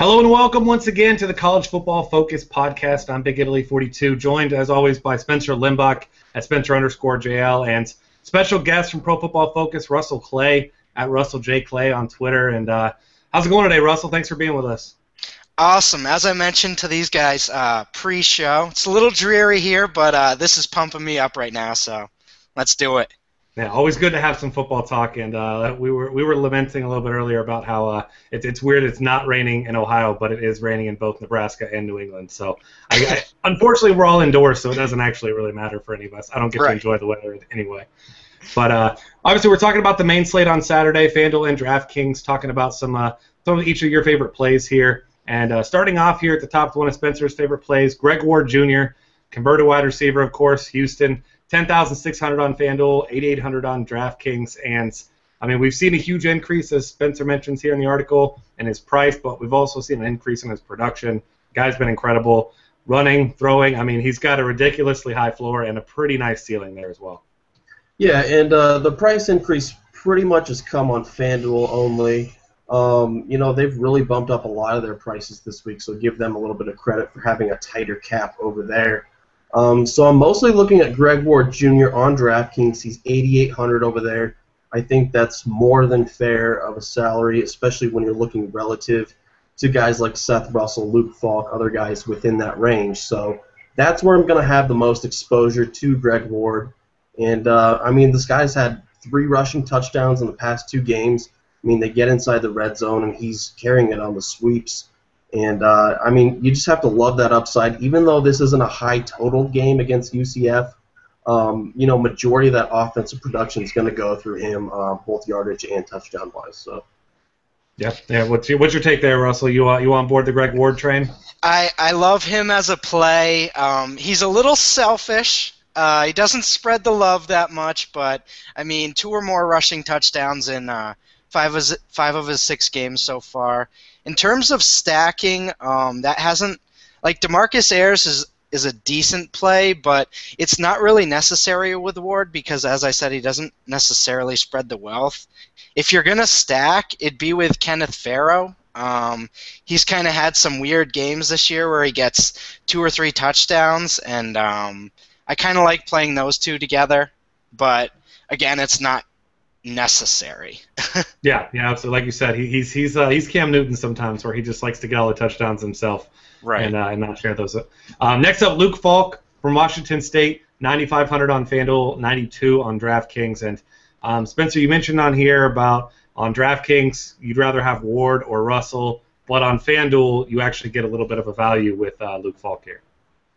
Hello and welcome once again to the College Football Focus podcast. I'm Big Italy 42, joined as always by Spencer Limbach at Spencer_JL and special guest from Pro Football Focus, Russell Clay at Russell J. Clay on Twitter. And how's it going today, Russell? Thanks for being with us. Awesome. As I mentioned to these guys pre-show, it's a little dreary here, but this is pumping me up right now, so let's do it. Yeah, always good to have some football talk, and we were lamenting a little bit earlier about how it's weird it's not raining in Ohio, but it is raining in both Nebraska and New England. So unfortunately, we're all indoors, so it doesn't actually really matter for any of us. I don't get to enjoy the weather anyway. But obviously, we're talking about the main slate on Saturday, FanDuel and DraftKings, talking about some of each of your favorite plays here. And starting off here at the top, one of Spencer's favorite plays, Greg Ward Jr., converted wide receiver, of course, Houston. 10,600 on FanDuel, 8,800 on DraftKings, and I mean we've seen a huge increase, as Spencer mentions here in the article, in his price, but we've also seen an increase in his production. The guy's been incredible, running, throwing. I mean he's got a ridiculously high floor and a pretty nice ceiling there as well. Yeah, and the price increase pretty much has come on FanDuel only. They've really bumped up a lot of their prices this week, so give them a little bit of credit for having a tighter cap over there. So I'm mostly looking at Greg Ward Jr. on DraftKings. He's 8,800 over there. I think that's more than fair of a salary, especially when you're looking relative to guys like Seth Russell, Luke Falk, other guys within that range. So that's where I'm going to have the most exposure to Greg Ward. And, this guy's had 3 rushing touchdowns in the past 2 games. I mean, they get inside the red zone, and he's carrying it on the sweeps. And, you just have to love that upside. Even though this isn't a high total game against UCF, majority of that offensive production is going to go through him, both yardage and touchdown-wise. So. Yeah. What's your take there, Russell? You on board the Greg Ward train? I love him as a play. He's a little selfish. He doesn't spread the love that much, but, 2 or more rushing touchdowns in 5 of his 6 games so far. In terms of stacking, that hasn't – DeMarcus Ayers is a decent play, but it's not really necessary with Ward because, as I said, he doesn't necessarily spread the wealth. If you're going to stack, it'd be with Kenneth Farrow. He's kind of had some weird games this year where he gets 2 or 3 touchdowns, and I kind of like playing those 2 together. But, again, it's not necessary. Yeah, absolutely. Like you said, he's Cam Newton sometimes, where he just likes to get all the touchdowns himself, right? And not share those. Next up, Luke Falk from Washington State, 9,500 on FanDuel, 92 on DraftKings. And Spencer, you mentioned on here about on DraftKings you'd rather have Ward or Russell, but on FanDuel you actually get a little bit of a value with Luke Falk here.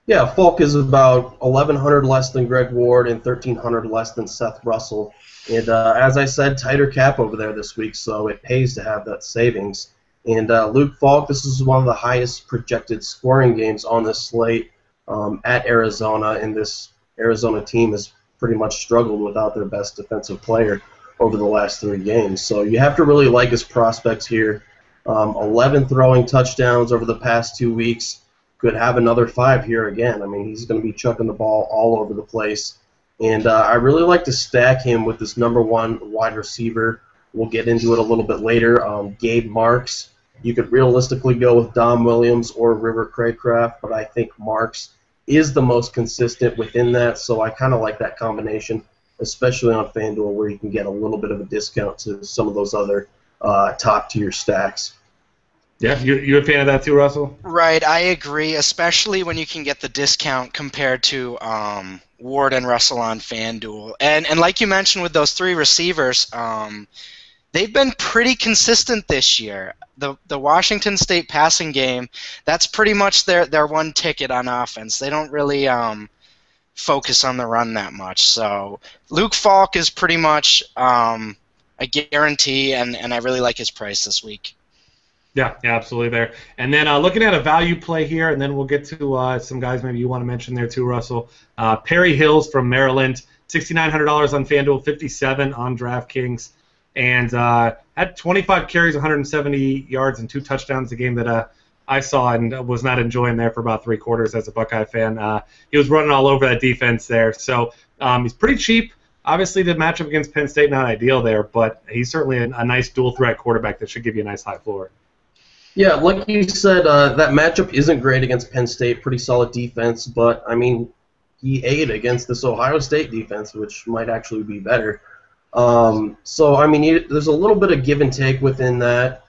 Yeah, Falk is about 1,100 less than Greg Ward and 1,300 less than Seth Russell. And as I said, tighter cap over there this week, so it pays to have that savings. And Luke Falk, this is one of the highest projected scoring games on this slate at Arizona, and this Arizona team has pretty much struggled without their best defensive player over the last 3 games. So you have to really like his prospects here. 11 throwing touchdowns over the past 2 weeks. Could have another 5 here again. He's going to be chucking the ball all over the place. And I really like to stack him with this number 1 wide receiver. We'll get into it a little bit later. Gabe Marks. You could realistically go with Dom Williams or River Craycraft, but I think Marks is the most consistent within that, so I kind of like that combination, especially on FanDuel where you can get a little bit of a discount to some of those other top-tier stacks. Yeah, you a fan of that too, Russell? Right, I agree, especially when you can get the discount compared to Ward and Russell on FanDuel. And like you mentioned with those 3 receivers, they've been pretty consistent this year. The Washington State passing game, that's pretty much their one ticket on offense. They don't really focus on the run that much. So Luke Falk is pretty much a guarantee, and I really like his price this week. Yeah, absolutely there. And then looking at a value play here, and then we'll get to some guys maybe you want to mention there too, Russell. Perry Hills from Maryland, $6,900 on FanDuel, 57 on DraftKings, and had 25 carries, 170 yards, and 2 touchdowns, a game that I saw and was not enjoying there for about 3 quarters as a Buckeye fan. He was running all over that defense there. So he's pretty cheap. Obviously, the matchup against Penn State not ideal there, but he's certainly a nice dual-threat quarterback that should give you a nice high floor. Yeah, like you said, that matchup isn't great against Penn State. Pretty solid defense, but I mean, he ate against this Ohio State defense, which might actually be better. So I mean, there's a little bit of give and take within that.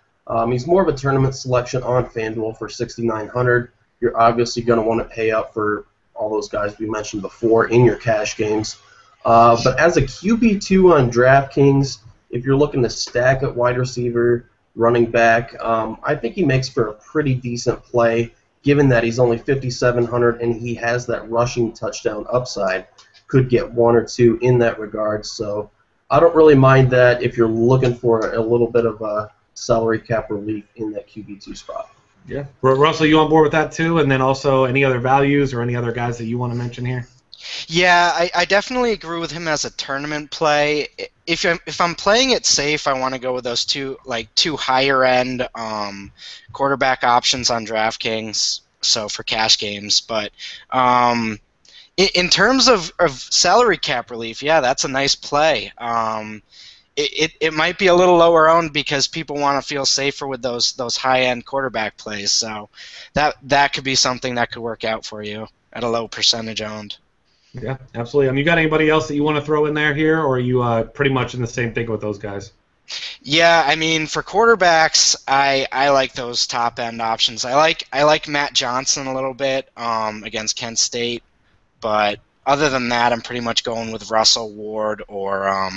He's more of a tournament selection on FanDuel for 6,900. You're obviously going to want to pay up for all those guys we mentioned before in your cash games. But as a QB2 on DraftKings, if you're looking to stack at wide receiver, running back, I think he makes for a pretty decent play, given that he's only 5,700 and he has that rushing touchdown upside. Could get one or two in that regard. So I don't really mind that if you're looking for a little bit of a salary cap relief in that QB2 spot. Yeah. Russell, you on board with that too? And then also any other values or any other guys that you want to mention here? Yeah, I definitely agree with him as a tournament play. If I'm playing it safe, I want to go with those two higher end quarterback options on DraftKings. So for cash games, but in terms of salary cap relief, yeah, that's a nice play. It might be a little lower owned because people want to feel safer with those high end quarterback plays. So that could be something that could work out for you at a low percentage owned. Yeah, absolutely. You got anybody else that you want to throw in there here, or are you pretty much in the same thing with those guys? Yeah, I mean, for quarterbacks, I like those top end options. I like Matt Johnson a little bit against Kent State, but other than that, I'm pretty much going with Russell Ward or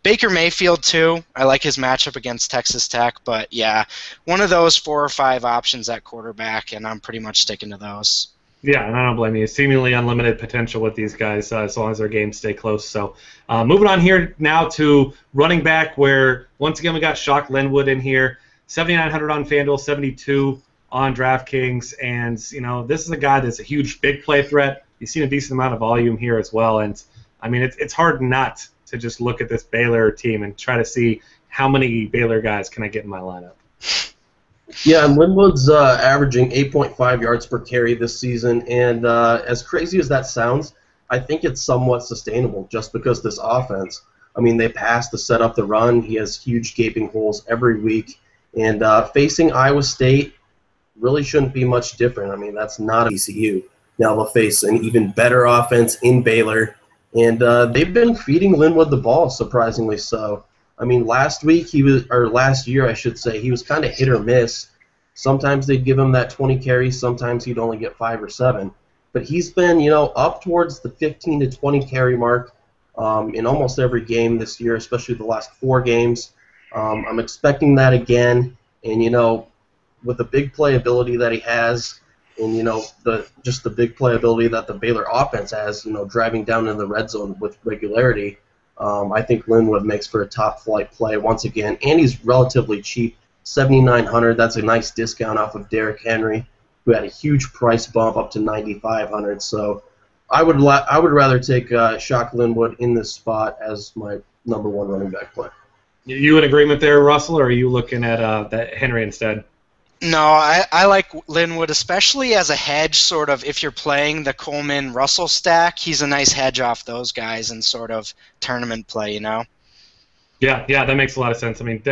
Baker Mayfield too. I like his matchup against Texas Tech, but yeah, one of those 4 or 5 options at quarterback, and I'm pretty much sticking to those. Yeah, and I don't blame you. Seemingly unlimited potential with these guys as long as their games stay close. So moving on here now to running back, where once again we got Shock Linwood in here, 7,900 on FanDuel, 72 on DraftKings, and this is a guy that's a huge big play threat. You've seen a decent amount of volume here as well, and I mean it's hard not to just look at this Baylor team and try to see how many Baylor guys can I get in my lineup. Yeah, and Linwood's averaging 8.5 yards per carry this season, and as crazy as that sounds, I think it's somewhat sustainable just because this offense, I mean, they pass to set up the run. He has huge gaping holes every week, and facing Iowa State really shouldn't be much different. I mean, that's not a ECU. Now they'll face an even better offense in Baylor, and they've been feeding Linwood the ball, surprisingly so. I mean, last year, I should say, he was kind of hit or miss. Sometimes they'd give him that 20 carries, sometimes he'd only get 5 or 7. But he's been, up towards the 15 to 20 carry mark in almost every game this year, especially the last 4 games. I'm expecting that again, and with the big playability that he has, and the big playability that the Baylor offense has, driving down in the red zone with regularity. I think Linwood makes for a top flight play once again, and he's relatively cheap, 7,900. That's a nice discount off of Derrick Henry, who had a huge price bump up to 9,500. So I would rather take Shock Linwood in this spot as my number 1 running back play. You in agreement there, Russell, or are you looking at that Henry instead? No, I like Linwood, especially as a hedge, sort of, if you're playing the Coleman-Russell stack, he's a nice hedge off those guys and sort of tournament play, Yeah, that makes a lot of sense. I mean,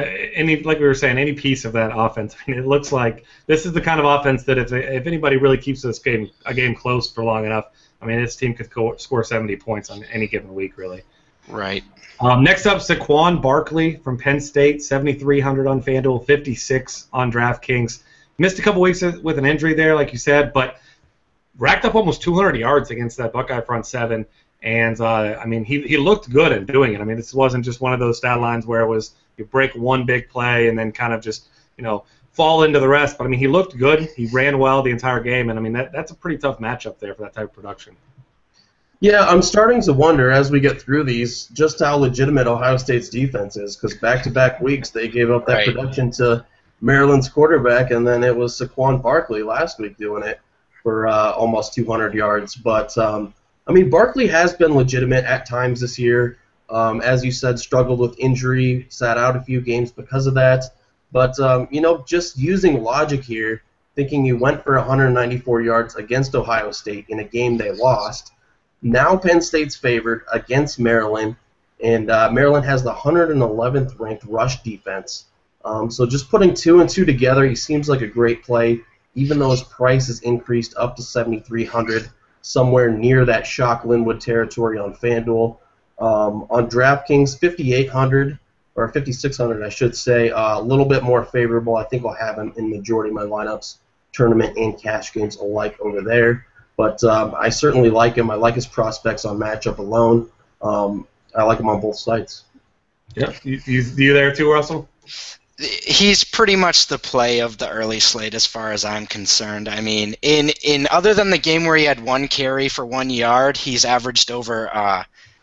like we were saying, any piece of that offense, I mean, it looks like this is the kind of offense that if anybody really keeps a game close for long enough, I mean, this team could score 70 points on any given week, really. Right. Next up, Juan Barkley from Penn State, 7,300 on FanDuel, 56 on DraftKings. Missed a couple weeks with an injury there, like you said, but racked up almost 200 yards against that Buckeye front seven. And, I mean, he looked good at doing it. I mean, this wasn't just one of those stat lines where it was you break one big play and then kind of just, fall into the rest. But, I mean, he looked good. He ran well the entire game. And, I mean, that's a pretty tough matchup there for that type of production. Yeah, I'm starting to wonder as we get through these just how legitimate Ohio State's defense is, because back-to-back weeks they gave up that production to Maryland's quarterback, and then it was Juan Barkley last week doing it for almost 200 yards. But, I mean, Barkley has been legitimate at times this year. As you said, struggled with injury, sat out a few games because of that. But, just using logic here, thinking you went for 194 yards against Ohio State in a game they lost. Now Penn State's favored against Maryland, and Maryland has the 111th ranked rush defense. So just putting 2 and 2 together, he seems like a great play, even though his price is increased up to 7,300, somewhere near that shock Linwood territory on FanDuel. On DraftKings, 5,800 or 5,600, I should say, a little bit more favorable. I think I'll have him in majority of my lineups, tournament and cash games alike over there. But I certainly like him. I like his prospects on matchup alone. I like him on both sides. Yeah, you there too, Russell? He's pretty much the play of the early slate as far as I'm concerned. I mean, in other than the game where he had 1 carry for 1 yard, he's averaged over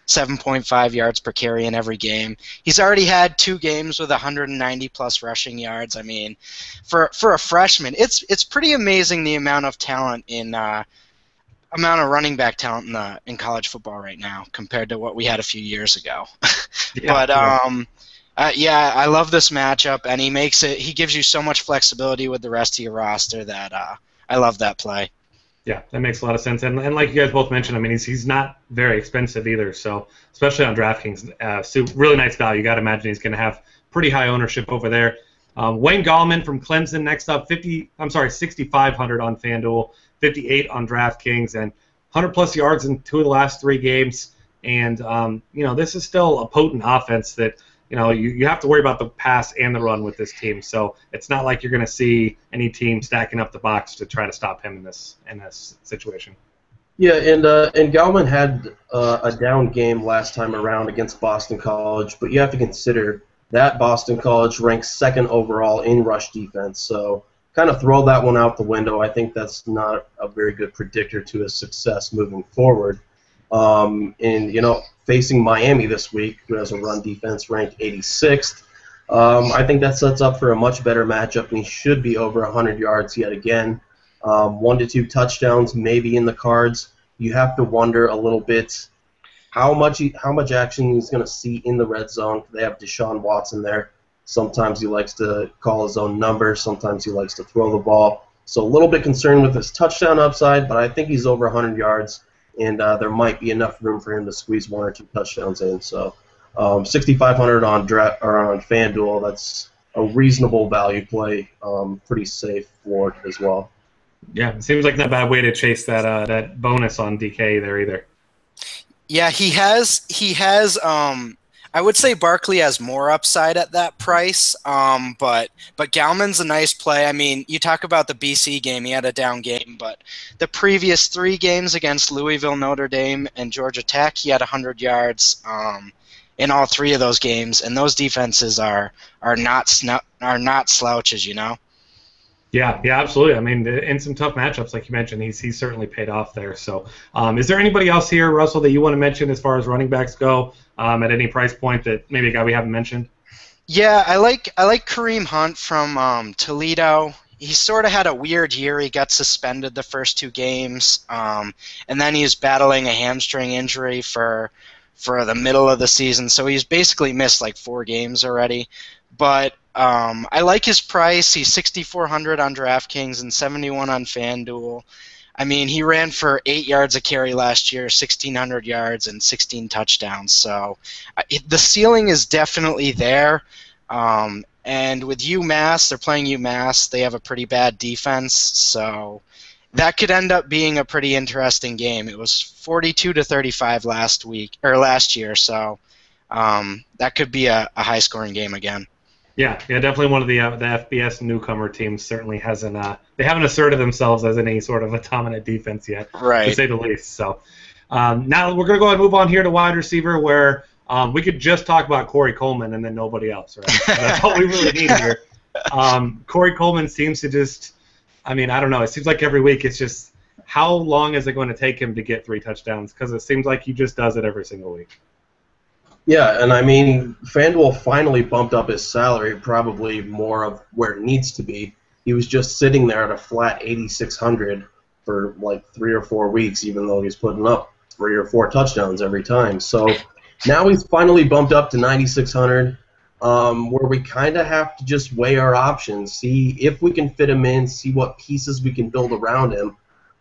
7.5 yards per carry in every game. He's already had 2 games with 190-plus rushing yards. I mean, for a freshman, it's pretty amazing the amount of talent amount of running back talent in college football right now compared to what we had a few years ago. But I love this matchup, and he gives you so much flexibility with the rest of your roster that I love that play. Yeah, that makes a lot of sense. And like you guys both mentioned, I mean, he's not very expensive either. So especially on DraftKings, really nice value. You got to imagine he's going to have pretty high ownership over there. Wayne Gallman from Clemson next up, 6,500 on FanDuel, 58 on DraftKings, and 100-plus yards in 2 of the last 3 games. And this is still a potent offense that you have to worry about the pass and the run with this team. So it's not like you're going to see any team stacking up the box to try to stop him in this situation. Yeah, and Gallman had a down game last time around against Boston College, but you have to consider that Boston College ranks 2nd overall in rush defense. So kind of throw that one out the window. I think that's not a very good predictor to his success moving forward. Facing Miami this week, who has a run defense ranked 86th, I think that sets up for a much better matchup, and he should be over 100 yards yet again. 1 to 2 touchdowns maybe in the cards. You have to wonder a little bit how much action he's going to see in the red zone. They have Deshaun Watson there. Sometimes he likes to call his own number. Sometimes he likes to throw the ball. So a little bit concerned with his touchdown upside, but I think he's over 100 yards. And there might be enough room for him to squeeze 1 or 2 touchdowns in. So 6,500 on FanDuel, that's a reasonable value play, pretty safe floor as well. Yeah, it seems like not a bad way to chase that bonus on DK there either. Yeah, he has. I would say Barkley has more upside at that price, but Gallman's a nice play. I mean, you talk about the BC game, he had a down game, but the previous 3 games against Louisville, Notre Dame, and Georgia Tech, he had 100 yards in all 3 of those games, and those defenses are not slouches, Yeah, absolutely. I mean, in some tough matchups, like you mentioned, he's certainly paid off there. So, is there anybody else here, Russell, that you want to mention as far as running backs go at any price point that maybe a guy we haven't mentioned? Yeah, I like Kareem Hunt from Toledo. He sort of had a weird year. He got suspended the first 2 games, and then he's battling a hamstring injury for the middle of the season. So he's basically missed like 4 games already. But I like his price. He's 6,400 on DraftKings and 71 on FanDuel. I mean, he ran for 8 yards a carry last year, 1,600 yards, and 16 touchdowns. So the ceiling is definitely there. And with UMass, they're playing UMass. They have a pretty bad defense. So that could end up being a pretty interesting game. It was 42-35 last year. So that could be a high-scoring game again. Yeah, definitely one of the FBS newcomer teams certainly hasn't they haven't asserted themselves as any sort of a dominant defense yet, right, to say the least. So now we're going to go ahead and move on here to wide receiver, where we could just talk about Cory Coleman and then nobody else, right? That's all we really need here. Cory Coleman seems to just, I mean, I don't know. It seems like every week it's just, how long is it going to take him to get 3 touchdowns? Because it seems like he just does it every single week. Yeah, and I mean, FanDuel finally bumped up his salary, probably more of where it needs to be. He was just sitting there at a flat 8,600 for like 3 or 4 weeks, even though he's putting up 3 or 4 touchdowns every time. So now he's finally bumped up to 9,600, where we kind of have to just weigh our options, see if we can fit him in, see what pieces we can build around him,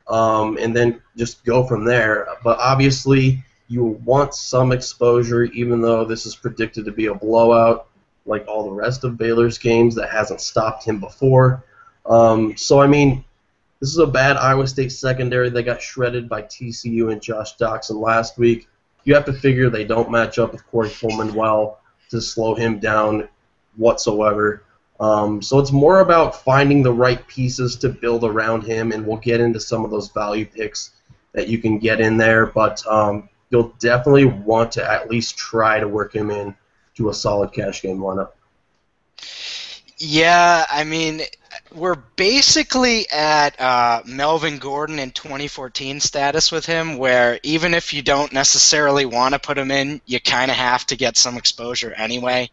and then just go from there. But obviously, you want some exposure, even though this is predicted to be a blowout. like all the rest of Baylor's games. That hasn't stopped him before. So, I mean, this is a bad Iowa State secondary. They got shredded by TCU and Josh Doxson last week. You have to figure they don't match up with Cory Coleman well to slow him down whatsoever. So it's more about finding the right pieces to build around him, and we'll get into some of those value picks that you can get in there. But you'll definitely want to at least try to work him in to a solid cash game lineup. Yeah, I mean, we're basically at Melvin Gordon in 2014 status with him, where even if you don't necessarily want to put him in, you kind of have to get some exposure anyway,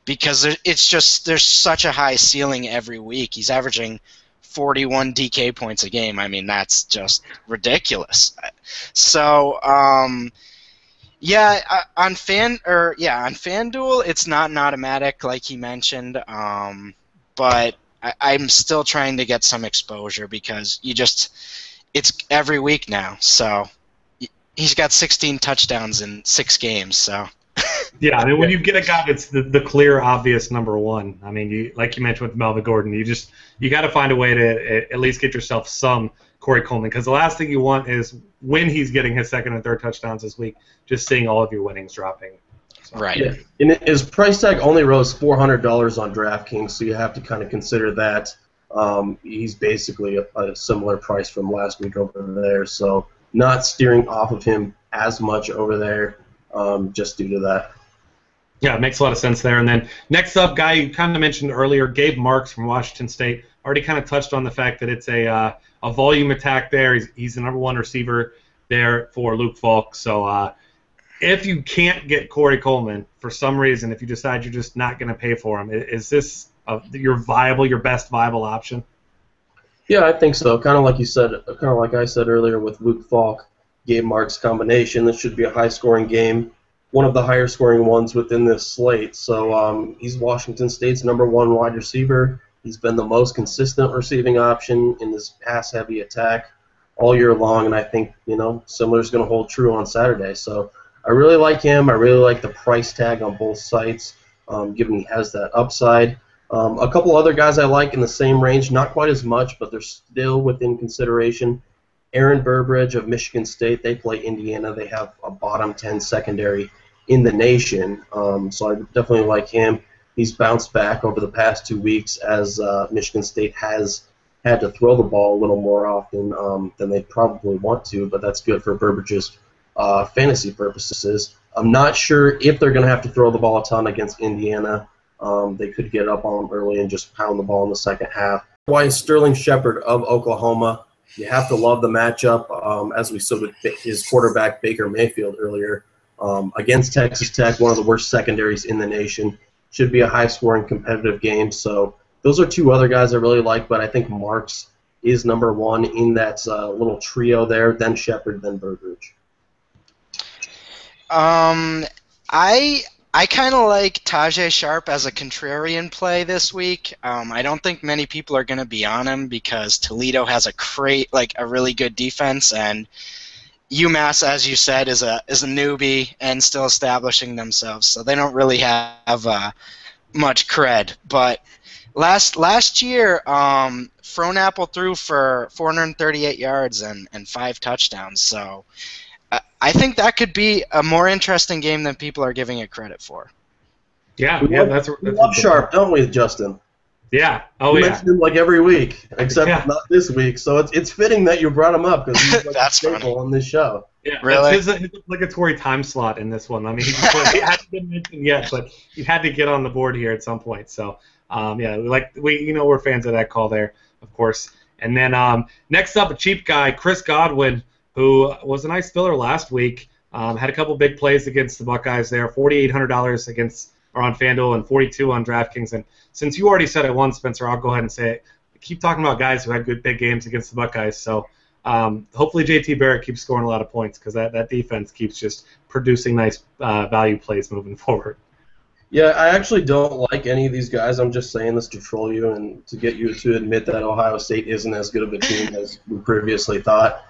because there's such a high ceiling every week. He's averaging 41 DK points a game. I mean, that's just ridiculous. So, on FanDuel, it's not an automatic like he mentioned, but I'm still trying to get some exposure because it's every week now. So he's got 16 touchdowns in 6 games. So yeah, I mean, when you get a guy that's the clear, obvious number one, I mean, like you mentioned with Melvin Gordon, you got to find a way to at least get yourself some Cory Coleman, because the last thing you want is when he's getting his second and third touchdowns this week, just seeing all of your winnings dropping. So, right. Yeah. And his price tag only rose $400 on DraftKings, so you have to kind of consider that. He's basically a similar price from last week over there, so not steering off of him as much over there just due to that. Yeah, it makes a lot of sense there. And then next up, guy you kind of mentioned earlier, Gabe Marks from Washington State. Already kind of touched on the fact that it's a volume attack there. He's the number one receiver there for Luke Falk. So if you can't get Cory Coleman for some reason, if you decide you're just not going to pay for him, is this your best viable option? Yeah, I think so. Kind of like you said, kind of like I said earlier with Luke Falk, Gabe Marks combination. This should be a high-scoring game, one of the higher-scoring ones within this slate. So he's Washington State's number one wide receiver. He's been the most consistent receiving option in this pass-heavy attack all year long, and I think similar is going to hold true on Saturday. So I really like him. I really like the price tag on both sites, given he has that upside. A couple other guys I like in the same range, not quite as much, but they're still within consideration. Aaron Burbridge of Michigan State, they play Indiana. They have a bottom 10 secondary in the nation, so I definitely like him. He's bounced back over the past 2 weeks as Michigan State has had to throw the ball a little more often than they probably want to, but that's good for Burbridge's fantasy purposes. I'm not sure if they're going to have to throw the ball a ton against Indiana. They could get up on them early and just pound the ball in the second half. Why is Sterling Shepard of Oklahoma? You have to love the matchup, as we saw with his quarterback Baker Mayfield earlier, against Texas Tech, one of the worst secondaries in the nation. Should be a high-scoring, competitive game. So those are two other guys I really like, but I think Marks is number one in that little trio there, then Shepard, then Burbridge. I kind of like Tajay Sharp as a contrarian play this week. I don't think many people are going to be on him because Toledo has a really good defense, and UMass, as you said, is a newbie and still establishing themselves, so they don't really have much cred. But last year, Fronapple threw for 438 yards and 5 touchdowns, so I think that could be a more interesting game than people are giving it credit for. We love Sharp, don't we, Justin? Yeah. We mention him like every week, except not this week. So it's fitting that you brought him up because he's like That's a staple on this show. Yeah, really? His obligatory time slot in this one. I mean, he hasn't been mentioned yet, but he had to get on the board here at some point. So, we're fans of that call there, of course. And then next up, a cheap guy, Chris Godwin, who was a nice filler last week. Had a couple big plays against the Buckeyes there, $4,800 on FanDuel and $42 on DraftKings. And since you already said it once, Spencer, I'll go ahead and say it. Keep talking about guys who had good big games against the Buckeyes. So hopefully JT Barrett keeps scoring a lot of points because that defense keeps just producing nice value plays moving forward. Yeah, I actually don't like any of these guys. I'm just saying this to troll you and to get you to admit that Ohio State isn't as good of a team as we previously thought.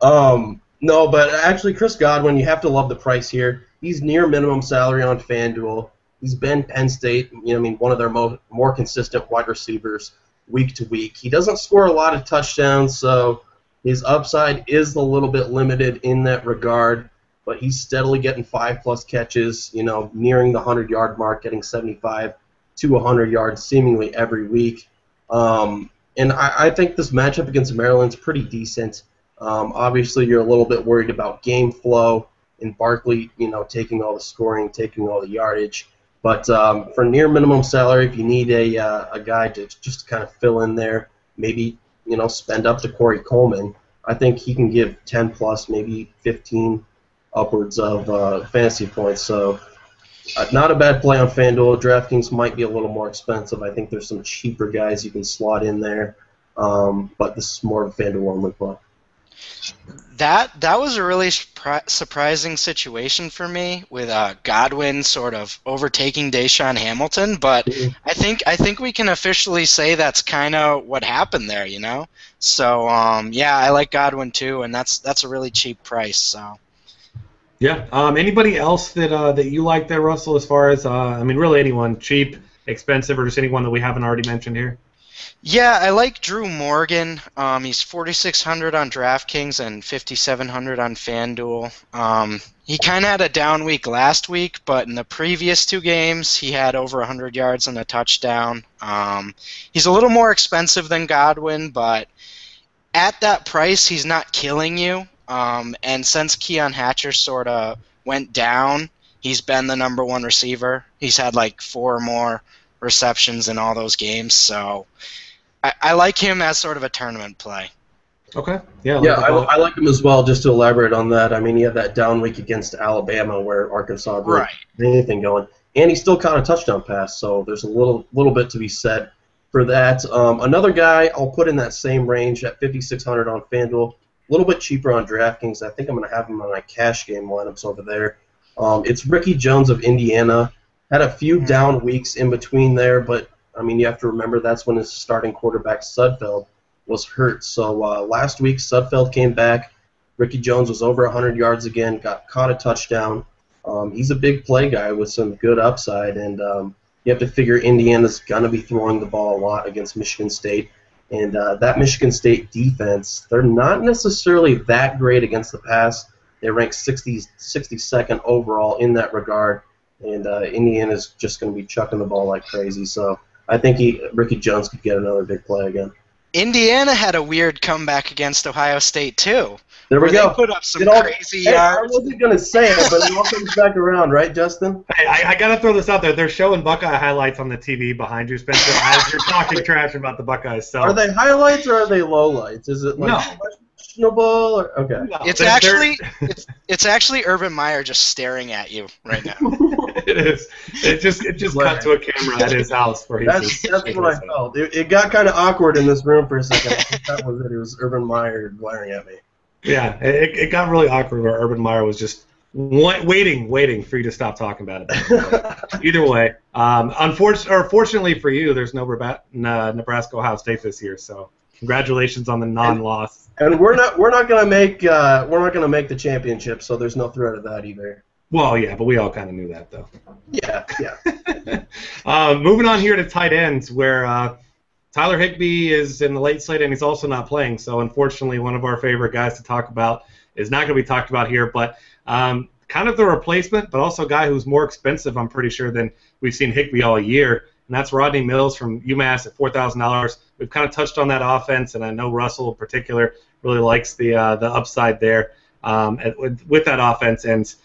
No, but actually Chris Godwin, you have to love the price here. He's near minimum salary on FanDuel. He's been Penn State, one of their more consistent wide receivers week to week. He doesn't score a lot of touchdowns, so his upside is a little bit limited in that regard, but he's steadily getting 5+ catches, nearing the 100-yard mark, getting 75 to 100 yards seemingly every week. And I think this matchup against Maryland's pretty decent. Obviously, you're a little bit worried about game flow and Barkley, taking all the scoring, taking all the yardage. But for near minimum salary, if you need a guy to just kind of fill in there, maybe spend up to Cory Coleman, I think he can give 10+, maybe 15 upwards of fantasy points. So not a bad play on FanDuel. DraftKings might be a little more expensive. I think there's some cheaper guys you can slot in there, but this is more of a FanDuel only play. That was a really surprising situation for me with Godwin sort of overtaking Deshaun Hamilton, but I think we can officially say that's kind of what happened there, So yeah, I like Godwin too, and that's a really cheap price. So yeah, anybody else that you like there, Russell? As far as really anyone, cheap, expensive, or just anyone that we haven't already mentioned here? Yeah, I like Drew Morgan. He's 4,600 on DraftKings and 5,700 on FanDuel. He kind of had a down week last week, but in the previous 2 games, he had over 100 yards and a touchdown. He's a little more expensive than Godwin, but at that price, he's not killing you. And since Keon Hatcher sort of went down, he's been the number 1 receiver. He's had like 4 or more receptions in all those games, so I like him as sort of a tournament play. Okay. Yeah. I like him as well. Just to elaborate on that, he had that down week against Alabama where Arkansas didn't get anything going, and he still caught a touchdown pass. So there's a little bit to be said for that. Another guy I'll put in that same range at 5,600 on FanDuel, a little bit cheaper on DraftKings. I think I'm going to have him on my cash game lineups over there. It's Ricky Jones of Indiana. Had a few down weeks in between there, but you have to remember that's when his starting quarterback Sudfeld was hurt. So last week Sudfeld came back. Ricky Jones was over 100 yards again, caught a touchdown. He's a big play guy with some good upside, and you have to figure Indiana's going to be throwing the ball a lot against Michigan State. And that Michigan State defense, they're not necessarily that great against the pass. They rank 62nd overall in that regard. And Indiana's just going to be chucking the ball like crazy. So I think Ricky Jones could get another big play again. Indiana had a weird comeback against Ohio State, too. There we go. They put up some crazy yards. I wasn't going to say it, but it all comes back around, right, Justin? Hey, I got to throw this out there. They're showing Buckeye highlights on the TV behind you, Spencer, as you're talking trash about the Buckeyes. So. Are they highlights or are they lowlights? Is it questionable? Or, okay. No, it's actually Urban Meyer just staring at you right now. It is. It just cut to a camera at his house where he's. That's what I felt. It got kind of awkward in this room for a second. I think that was it. It was Urban Meyer glaring at me. Yeah, it got really awkward where Urban Meyer was just waiting for you to stop talking about it. Either way, fortunately for you, there's no Nebraska Ohio State this year, so congratulations on the non-loss. And we're not gonna make the championship, so there's no threat of that either. Well, yeah, but we all kind of knew that, though. Yeah. Moving on here to tight ends, where Tyler Higbee is in the late slate, and he's also not playing. So, unfortunately, one of our favorite guys to talk about is not going to be talked about here. But kind of the replacement, but also a guy who's more expensive, I'm pretty sure, than we've seen Higbee all year. And that's Rodney Mills from UMass at $4,000. We've kind of touched on that offense, and I know Russell in particular really likes the upside there with that offense.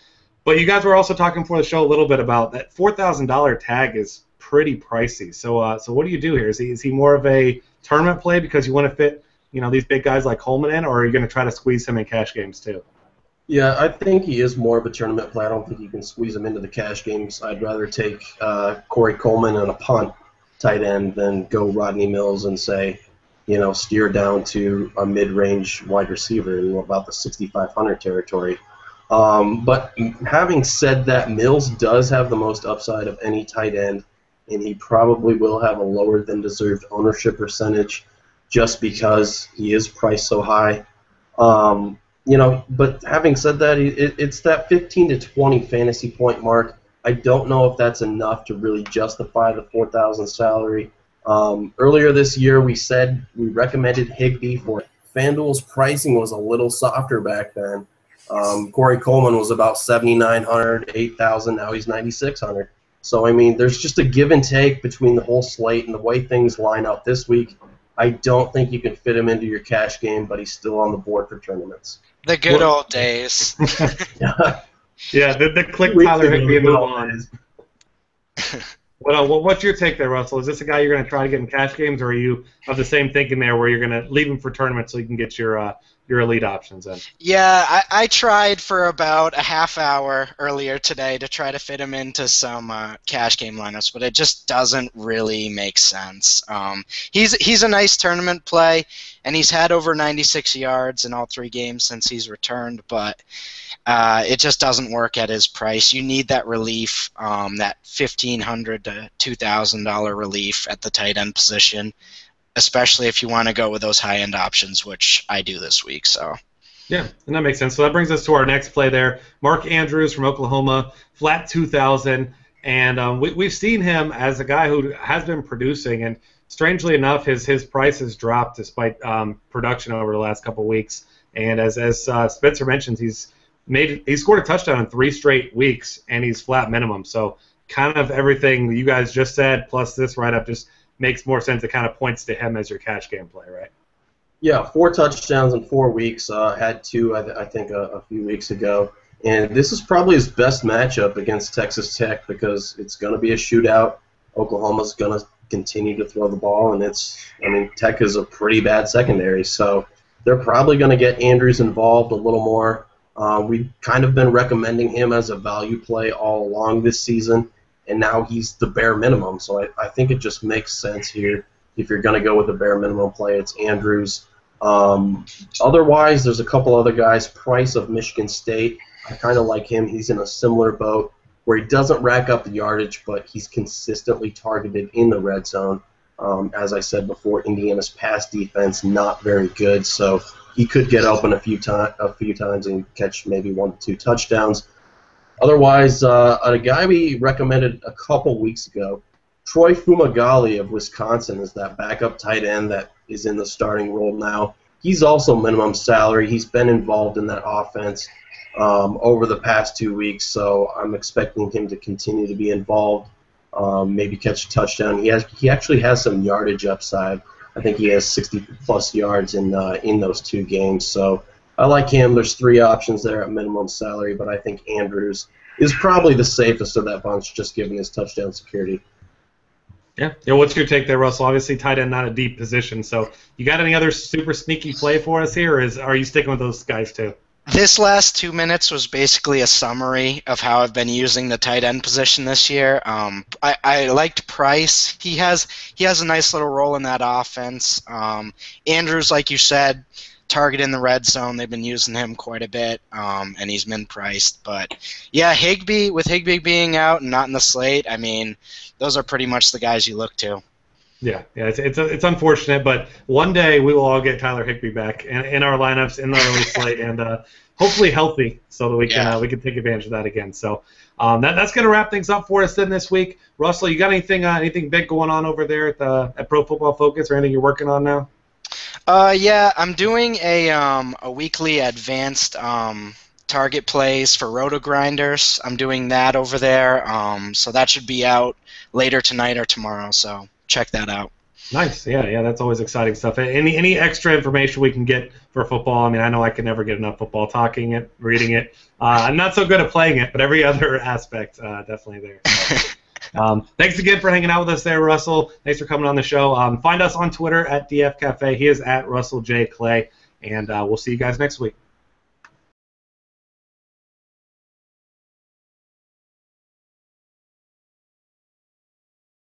But you guys were also talking before the show a little bit about that $4,000 tag is pretty pricey. So what do you do here? Is he more of a tournament play because you want to fit these big guys like Coleman in, or are you going to try to squeeze him in cash games too? Yeah, I think he is more of a tournament play. I don't think you can squeeze him into the cash games. I'd rather take Cory Coleman and a punt tight end than go Rodney Mills and say, steer down to a mid-range wide receiver in about the 6,500 territory. But having said that, Mills does have the most upside of any tight end, and he probably will have a lower than deserved ownership percentage just because he is priced so high. But having said that, it's that 15 to 20 fantasy point mark I don't know if that's enough to really justify the $4,000 salary. Earlier this year, we said we recommended Higbee for FanDuel's pricing was a little softer back then. Cory Coleman was about $7,900, $8,000. Now he's $9,600. So, I mean, there's just a give and take between the whole slate and the way things line up this week. I don't think you can fit him into your cash game, but he's still on the board for tournaments. The good old days. Yeah, the click Tyler Higbee and move on. Well, what's your take there, Russell? Is this a guy you're going to try to get in cash games, or are you of the same thinking there where you're going to leave him for tournaments so you can get your elite options in? Yeah, I tried for about a half hour earlier today to try to fit him into some cash game lineups, but it just doesn't really make sense. He's a nice tournament play, and he's had over 96 yards in all 3 games since he's returned, but it just doesn't work at his price. You need that relief, that $1,500 to $2,000 relief at the tight end position, especially if you want to go with those high-end options, which I do this week. So. Yeah, and that makes sense. So that brings us to our next play there. Mark Andrews from Oklahoma, flat 2,000, and we've seen him as a guy who has been producing, and strangely enough, his price has dropped despite production over the last couple of weeks. And as Spencer mentions, he's scored a touchdown in 3 straight weeks, and he's flat minimum. So kind of everything you guys just said, plus this write-up, just makes more sense. It kind of points to him as your cash game play, right? Yeah, 4 touchdowns in 4 weeks. Had 2, I think, a few weeks ago. And this is probably his best matchup against Texas Tech because it's going to be a shootout. Oklahoma's going to continue to throw the ball, and Tech is a pretty bad secondary. So they're probably going to get Andrews involved a little more. We've kind of been recommending him as a value play all along this season, and now he's the bare minimum. So I think it just makes sense here. If you're going to go with a bare minimum play, it's Andrews. Otherwise, there's a couple other guys. Price of Michigan State, I kind of like him. He's in a similar boat where he doesn't rack up the yardage, but he's consistently targeted in the red zone. As I said before, Indiana's pass defense not very good, so he could get open a few times and catch maybe 1 to 2 touchdowns. Otherwise, a guy we recommended a couple weeks ago, Troy Fumagalli of Wisconsin, is that backup tight end that is in the starting role now. He's also minimum salary. He's been involved in that offense over the past 2 weeks, so I'm expecting him to continue to be involved, maybe catch a touchdown. He actually has some yardage upside. I think he has 60-plus yards in those 2 games. So I like him. There's 3 options there at minimum salary, but I think Andrews is probably the safest of that bunch, just given his touchdown security. Yeah. What's your take there, Russell? Obviously, tight end not a deep position. So you got any other super sneaky play for us here, or are you sticking with those guys too? This last 2 minutes was basically a summary of how I've been using the tight end position this year. I liked Price. He has a nice little role in that offense. Andrews, like you said, target in the red zone. They've been using him quite a bit, and he's been priced. But yeah, Higbee, with Higbee being out and not in the slate, those are pretty much the guys you look to. Yeah, it's unfortunate, but one day we will all get Tyler Higbee back in our lineups in the early slate, and hopefully healthy, so that we can take advantage of that again. So that's going to wrap things up for us then this week. Russell, you got anything big going on over there at Pro Football Focus, or anything you're working on now? Yeah, I'm doing a weekly advanced target plays for Roto Grinders. I'm doing that over there, so that should be out later tonight or tomorrow. So check that out. Nice. Yeah, that's always exciting stuff. Any extra information we can get for football? I know I can never get enough football, talking it, reading it. I'm not so good at playing it, but every other aspect, definitely there. So, thanks again for hanging out with us there, Russell. Thanks for coming on the show. Find us on Twitter at DF Cafe. He is at Russell J. Clay, and we'll see you guys next week.